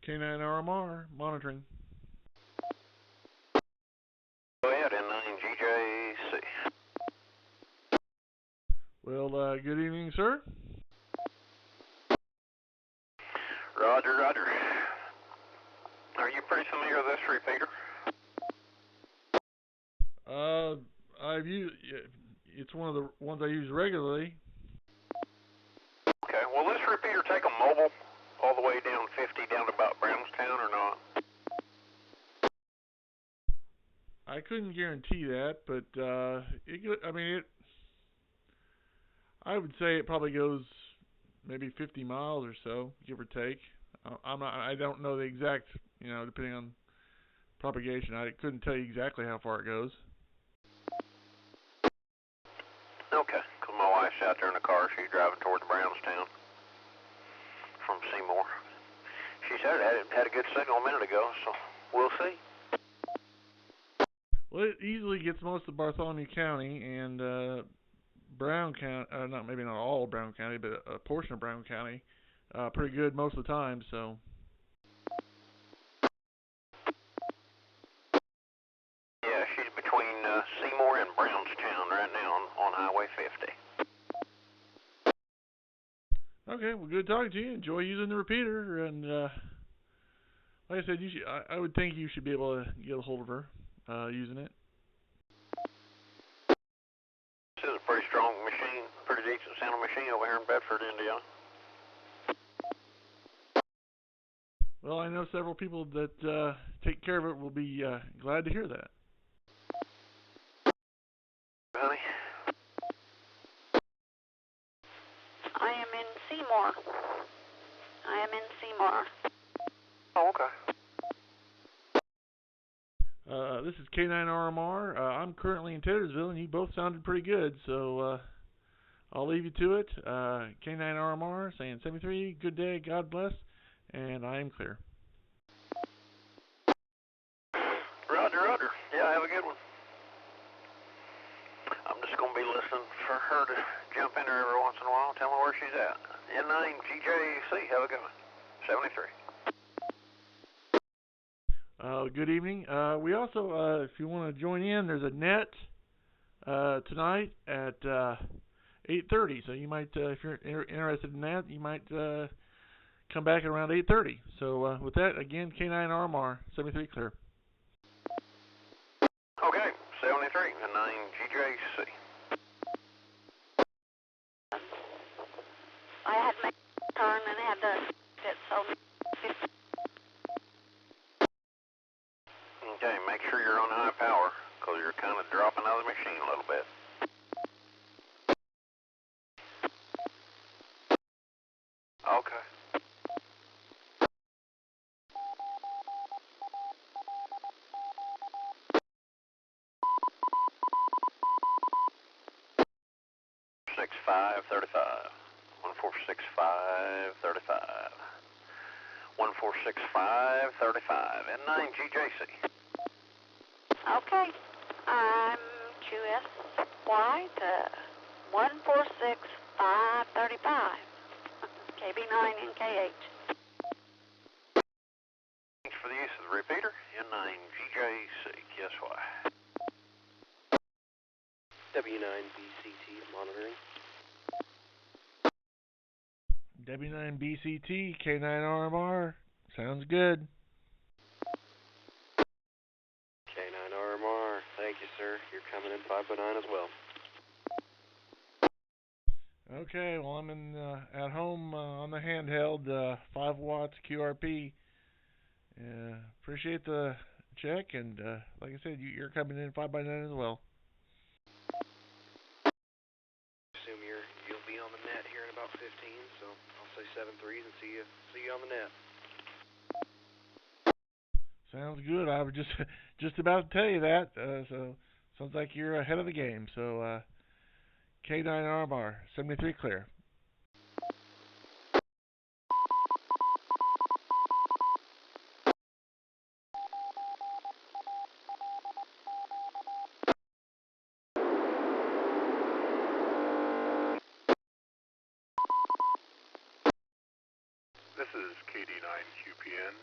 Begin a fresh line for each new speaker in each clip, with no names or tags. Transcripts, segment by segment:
K9RMR monitoring.
Go ahead, N9GJC.
Well, good evening, sir.
Roger, roger. Are you pretty familiar with this repeater?
It's one of the ones I use regularly.
Okay, will this repeater take a mobile all the way down 50 down to about Brownstown or not?
I couldn't guarantee that, but I would say it probably goes maybe 50 miles or so, give or take. I don't know the exact, depending on propagation. I couldn't tell you exactly how far it goes.
Okay, because my wife's out there in the car. She's driving towards Brownstown from Seymour. She said it had a good signal a minute ago, so we'll see.
Well, it easily gets most of Bartholomew County and Brown County, maybe not all of Brown County, but a portion of Brown County, pretty good most of the time, so.
Yeah, she's between Seymour and Brownstown right now on Highway 50.
Okay, well, good talking to you. Enjoy using the repeater, and like I said, I would think you should be able to get a hold of her using it.
This is a pretty strong machine, pretty decent sounding machine over here in Bedford, Indiana.
Well, I know several people that take care of it will be glad to hear that.
Honey?
I am in Seymour.
Oh, okay.
This is K9RMR. I'm currently in Taylorsville, and you both sounded pretty good, so I'll leave you to it. K9RMR saying 73, good day, God bless, and I am clear.
Roger, roger. Yeah, have a good one. I'm just going to be listening for her to jump in there every once in a while, tell me where she's at. N9GJC, have a good one. 73.
Good evening. We also, if you want to join in, there's a net tonight at 8:30. So you might, if you're interested in that, you might come back at around 8:30. So with that, again, K9RMR 73 clear.
Okay, 73, N9GJC.
I had to make a turn and had to get so.
Okay, make sure you're on high power, because you're kind of dropping out of the machine a little bit. Okay. $146,535. 146,535. 146,535. N9GJC.
Okay, I'm QSY to 146,535. KB9 and KH.
Thanks for the use of the repeater. N9GJC. Guess why?
W9BCT monitoring.
W9BCT, K9RMR. Sounds good.
K9RMR. Thank you, sir. You're coming in 5.9 as well.
Okay, well, I'm at home on the handheld, 5 watts QRP. Appreciate the check, and like I said, you're coming in 5x9 as well.
Assume you'll be on the net here in about 15, so I'll say 7-3s and see you on the net.
Sounds good. I was just about to tell you that. So sounds like you're ahead of the game. So K9RMR 73 clear.
This is
is KD9QPN,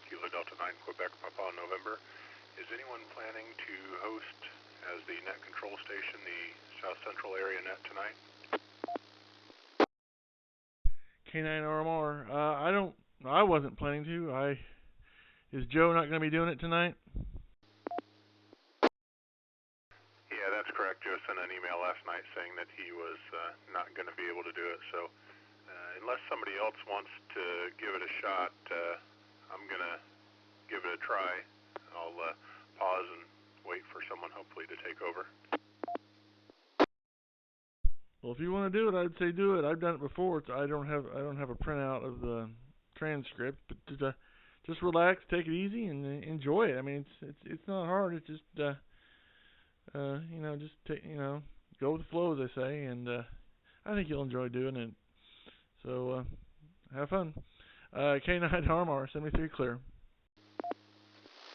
Kilo Delta 9 Quebec Papa November. Is anyone planning to host as the net control station the South Central area net tonight?
K9RMR. I wasn't planning to. Is Joe not going to be doing it tonight?
Yeah, that's correct. Joe sent an email last night saying that he was not going to be able to do it. So unless somebody else wants to give it a shot, I'm going to give it a try. I'll pause and wait for someone hopefully to take over.
Well, if you want to do it, I'd say do it. I've done it before. I don't have a printout of the transcript, but just relax, take it easy, and enjoy it. I mean, it's not hard. It's just just go with the flow, as they say, and I think you'll enjoy doing it. So have fun. K9RMR, 73 clear.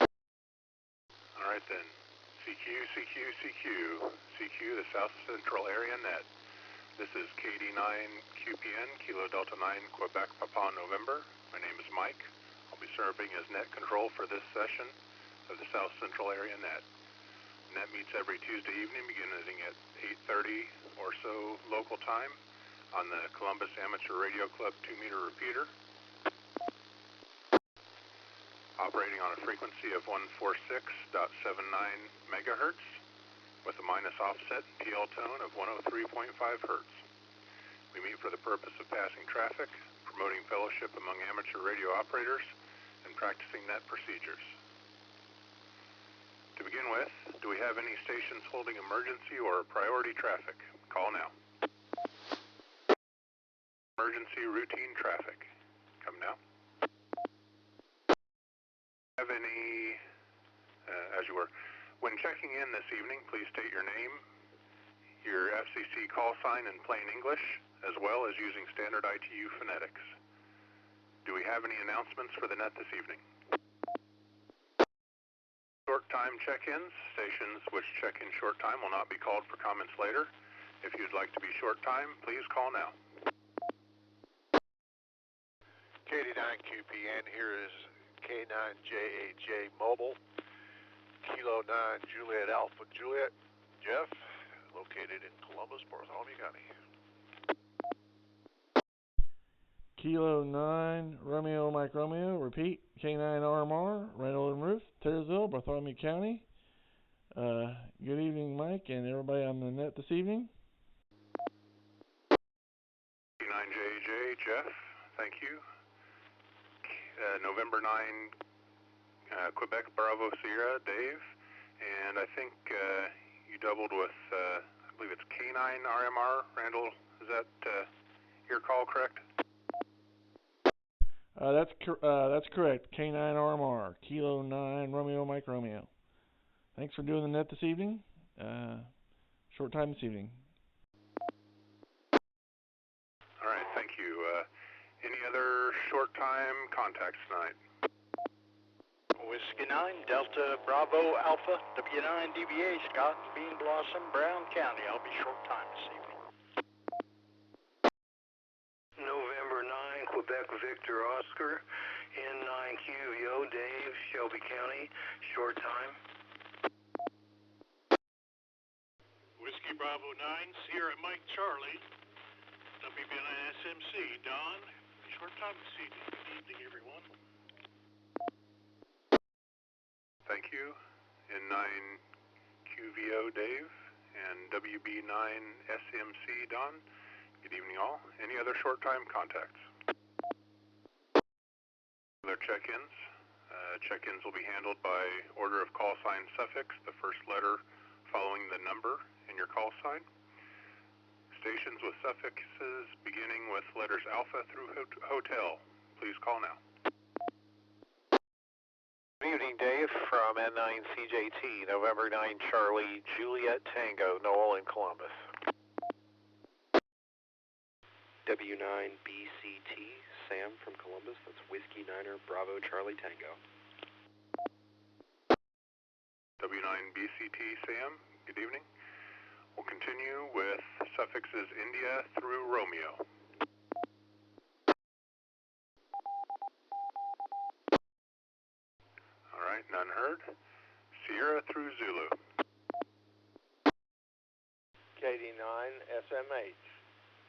All right then. CQ, the South Central Area Net. This is KD9QPN, Kilo Delta 9 Quebec Papa November. My name is Mike. I'll be serving as net control for this session of the South Central Area Net. Net meets every Tuesday evening beginning at 8:30 or so local time on the Columbus Amateur Radio Club 2-meter repeater, operating on a frequency of 146.79 megahertz with a minus offset PL tone of 103.5 hertz. We meet for the purpose of passing traffic, promoting fellowship among amateur radio operators, and practicing net procedures. To begin with, do we have any stations holding emergency or priority traffic? Call now. Emergency routine traffic. Come now. Have any, as you were, when checking in this evening, please state your name, your FCC call sign in plain English, as well as using standard ITU phonetics. Do we have any announcements for the net this evening? Short time check-ins. Stations which check in short time will not be called for comments later. If you'd like to be short time, please call now.
KD9QPN, here is K9JAJ Mobile, Kilo 9 Juliet Alpha Juliet, Jeff, located in Columbus, Bartholomew County.
Kilo 9 Romeo Mike Romeo. Repeat. K9RMR, Randall and Rueff, Taylorsville, Bartholomew County. Good evening, Mike, and everybody on the net this evening.
K9JJ, Jeff, thank you. November 9, Quebec Bravo Sierra, Dave, and I think you doubled with, I believe it's K9RMR, Randall. Is that your call, correct?
That's correct. K9RMR, Kilo 9 Romeo Mike Romeo. Thanks for doing the net this evening. Short time this evening.
All right, thank you. Any other short time contacts tonight?
Whiskey 9, Delta Bravo Alpha, W9 DBA, Scott, Bean Blossom, Brown County. I'll be short time this evening.
November 9, Quebec Victor Oscar, N9QVO, Dave, Shelby County, short time.
Whiskey Bravo 9, Sierra Mike Charlie, WB9 SMC, Don, short time this evening. Good evening, everyone.
Thank you. N9QVO, Dave, and WB9 SMC, Don. Good evening, all. Any other short time contacts? Other check-ins. Check-ins will be handled by order of call sign suffix, the first letter following the number in your call sign. Stations with suffixes beginning with letters alpha through hotel. Please call now.
Good evening, Dave, from N9CJT, November 9 Charlie, Juliet Tango, Noel in Columbus.
W9BCT, Sam from Columbus, that's Whiskey 9er Bravo Charlie Tango.
W9BCT, Sam, good evening. We'll continue with suffixes India through Romeo. start. Sierra through Zulu.
K9RMR,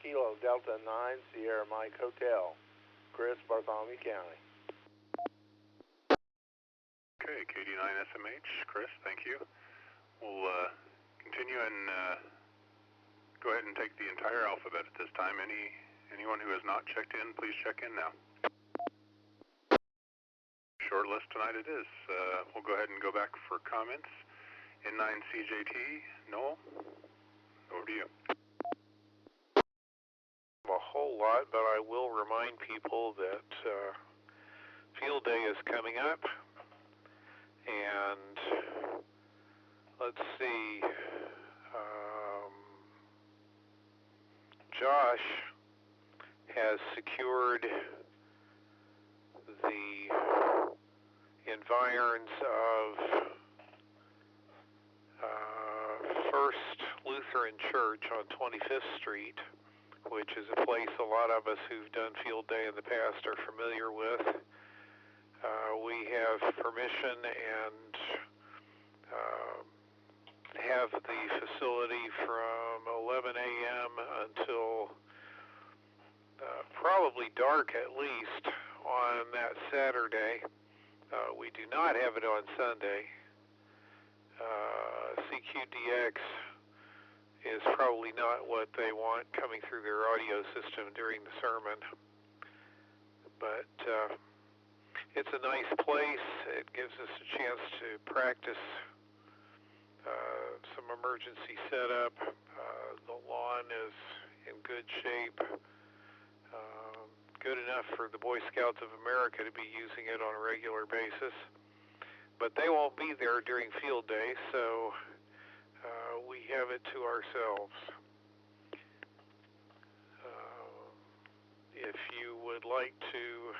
Kilo Delta 9, Sierra Mike Hotel, Chris, Bartholomew County.
Okay, KD9SMH, Chris, thank you. We'll continue and go ahead and take the entire alphabet at this time. Anyone who has not checked in, please check in now. Short list tonight it is. We'll go ahead and go back for comments. N9CJT, Noel, over to you.
A whole lot, but I will remind people that field day is coming up, and let's see, Josh has secured the environs of First Lutheran Church on 25th Street, which is a place a lot of us who've done field day in the past are familiar with. We have permission and have the facility from 11 a.m. until probably dark at least on that Saturday. We do not have it on Sunday. CQDX is probably not what they want coming through their audio system during the sermon. But it's a nice place. It gives us a chance to practice some emergency setup. The lawn is in good shape. Good enough for the Boy Scouts of America to be using it on a regular basis. But they won't be there during field day, so we have it to ourselves. If you would like to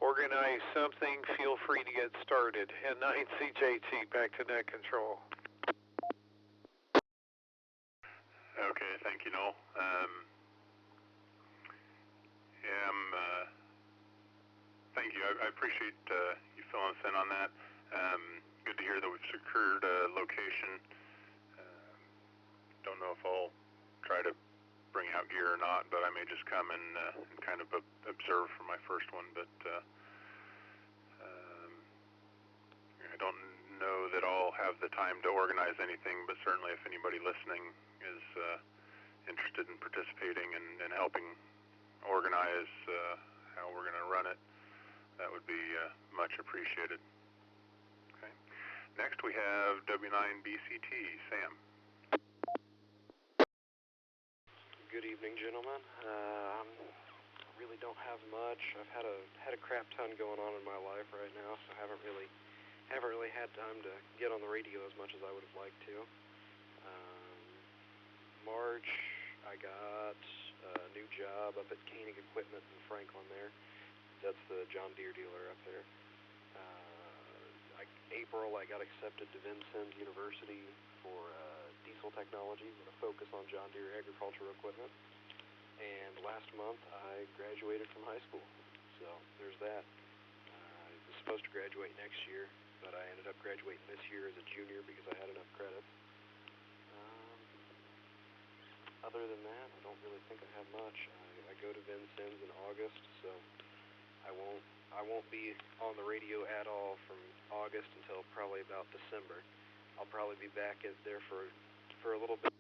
organize something, feel free to get started. N9CJT, back to net control.
Okay, thank you, Noel. Thank you. I appreciate you filling us in on that. Good to hear that we've secured a location. Don't know if I'll try to bring out gear or not, but I may just come and kind of observe for my first one. But I don't know that I'll have the time to organize anything, but certainly if anybody listening is interested in participating and helping organize how we're going to run it, that would be much appreciated. Okay. Next we have W9BCT, Sam.
Good evening, gentlemen. I really don't have much. I've had a crap ton going on in my life right now, so I haven't really had time to get on the radio as much as I would have liked to. March, I got a new job up at Koenig Equipment in Franklin there. That's the John Deere dealer up there. April, I got accepted to Vincennes University for diesel technology with a focus on John Deere agricultural equipment. And last month, I graduated from high school. So there's that. I was supposed to graduate next year, but I ended up graduating this year as a junior because I had enough credits. Other than that, I don't really think I have much. I go to Vincennes in August, so I won't be on the radio at all from August until probably about December. I'll probably be back there for a little bit.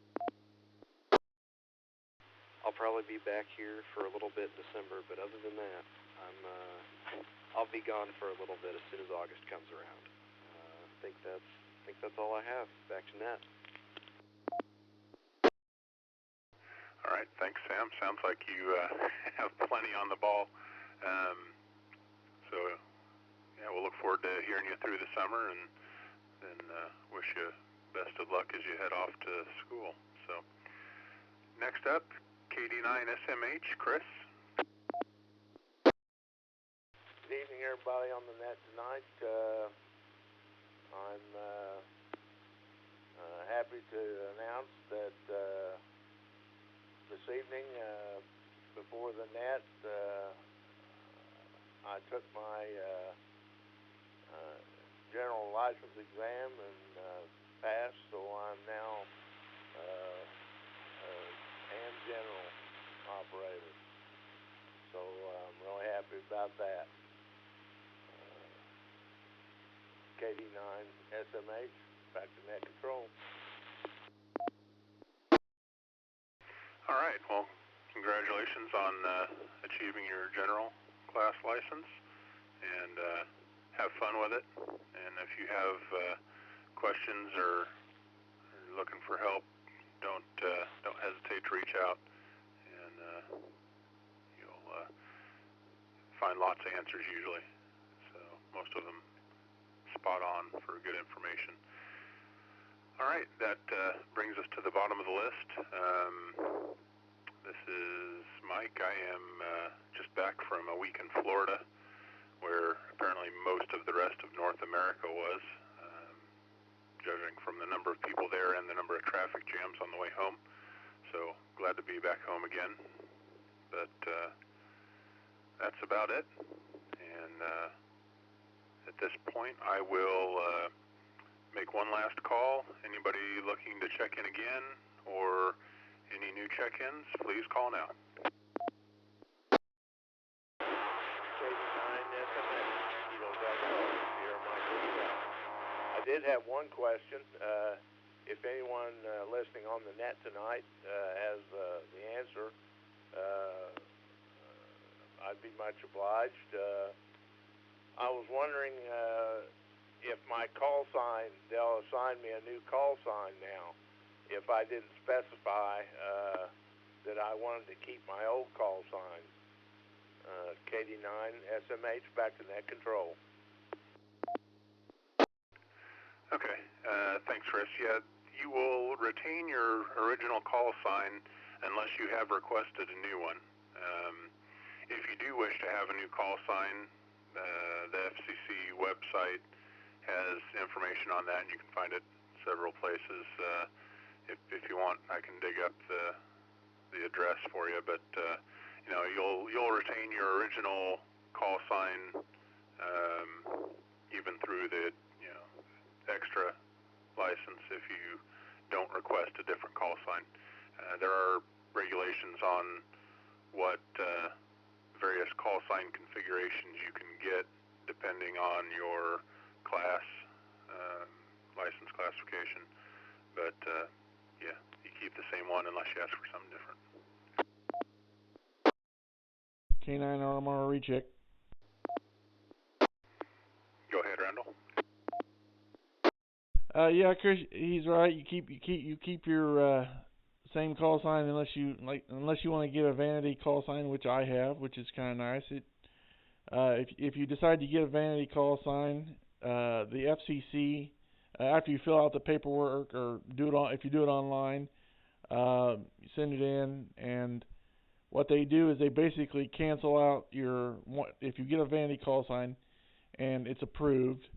I'll probably be back here for a little bit in December, but other than that, I'll be gone for a little bit as soon as August comes around. I think that's all I have. Back to net.
All right, thanks, Sam. Sounds like you have plenty on the ball. So, yeah, we'll look forward to hearing you through the summer, and wish you best of luck as you head off to school. So, next up, KD9SMH, Chris.
Good evening, everybody on the net tonight. I'm happy to announce that this evening, before the net, I took my general license exam and passed, so I'm now and general operator. So I'm really happy about that. K9RMR, back to net control.
All right, well, congratulations on achieving your general class license, and have fun with it. And if you have questions or looking for help, don't hesitate to reach out, and you'll find lots of answers usually. So most of them spot on for good information. All right, that brings us to the bottom of the list. This is Mike. I am just back from a week in Florida, where apparently most of the rest of North America was, judging from the number of people there and the number of traffic jams on the way home. So glad to be back home again. But that's about it. And at this point, I will make one last call. Anybody looking to check in again or any new check-ins, please call now.
I did have one question. If anyone listening on the net tonight has the answer, I'd be much obliged. I was wondering if my call sign, they'll assign me a new call sign now. If I didn't specify that I wanted to keep my old call sign. K9RMR, back to net control.
Okay, thanks, Chris. Yeah, you will retain your original call sign unless you have requested a new one. If you do wish to have a new call sign, the FCC website has information on that, and you can find it several places. If you want, I can dig up the address for you, but you'll retain your original call sign even through the extra license if you don't request a different call sign. There are regulations on what various call sign configurations you can get depending on your class, license classification, but yeah, you keep the same one unless you ask for something different.
K9RMR recheck.
Go ahead, Randall.
Yeah, Chris, he's right. You keep your same call sign unless you want to get a vanity call sign, which I have, which is kind of nice. If you decide to get a vanity call sign, the FCC, after you fill out the paperwork or if you do it online, you send it in, and what they do is they basically cancel out if you get a vanity call sign and it's approved.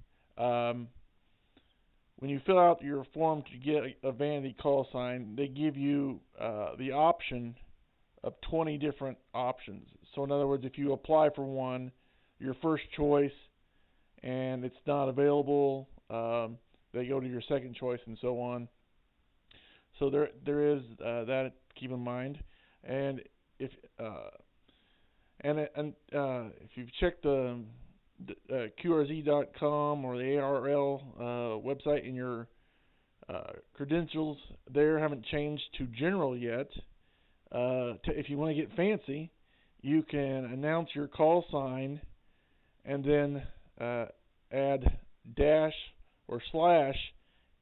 When you fill out your form to get a vanity call sign, they give you the option of 20 different options. So in other words, if you apply for one, your first choice, and it's not available, they go to your second choice and so on. So there is that to keep in mind. And if you've checked the QRZ.com or the ARL website, and your credentials there haven't changed to general yet, if you want to get fancy, you can announce your call sign and then add dash or slash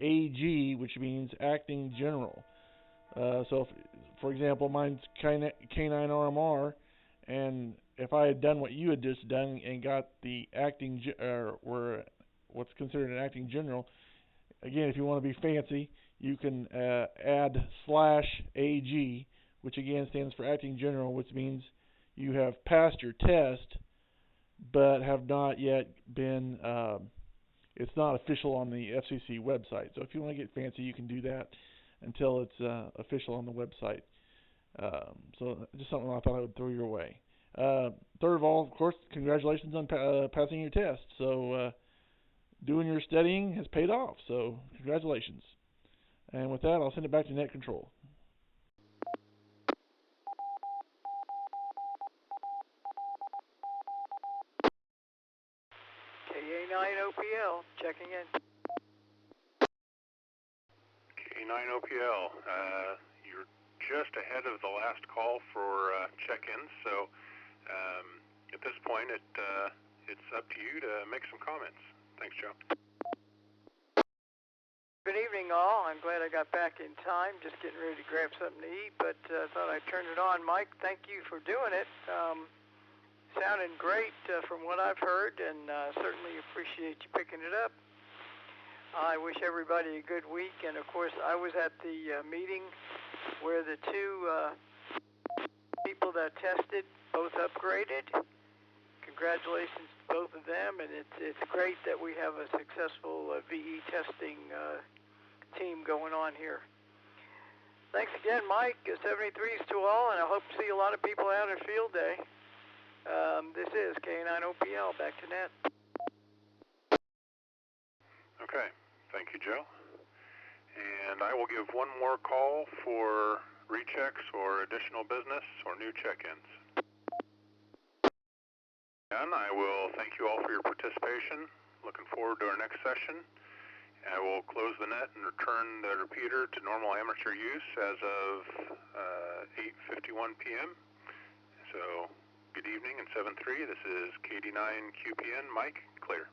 AG, which means acting general. So, for example, mine's K9RMR, and if I had done what you had just done and got the acting, or what's considered an acting general, again, if you want to be fancy, you can add slash AG, which again stands for acting general, which means you have passed your test, but have not yet been, it's not official on the FCC website. So if you want to get fancy, you can do that until it's official on the website. So just something I thought I would throw your way. Third of all, of course, congratulations on passing your test. So doing your studying has paid off. So congratulations. And with that, I'll send it back to net control.
K9OPL checking in.
K9OPL, you're just ahead of the last call for check-ins, so at this point it's up to you to make some comments. Thanks, Joe.
Good evening, all. I'm glad I got back in time. Just getting ready to grab something to eat, but thought I'd turn it on. Mike, thank you for doing it. Sounding great from what I've heard, and certainly appreciate you picking it up. I wish everybody a good week, and of course I was at the meeting where the two people that tested both upgraded. Congratulations to both of them, and it's great that we have a successful VE testing team going on here. Thanks again, Mike. 73s to all, and I hope to see a lot of people out at Field Day. This is K9OPL, back to net.
Okay, thank you, Joe. And I will give one more call for rechecks or additional business or new check-ins. And I will thank you all for your participation. Looking forward to our next session. I will close the net and return the repeater to normal amateur use as of 8:51 p.m. So, good evening and 7-3. This is KD9 QPN. Mike, clear.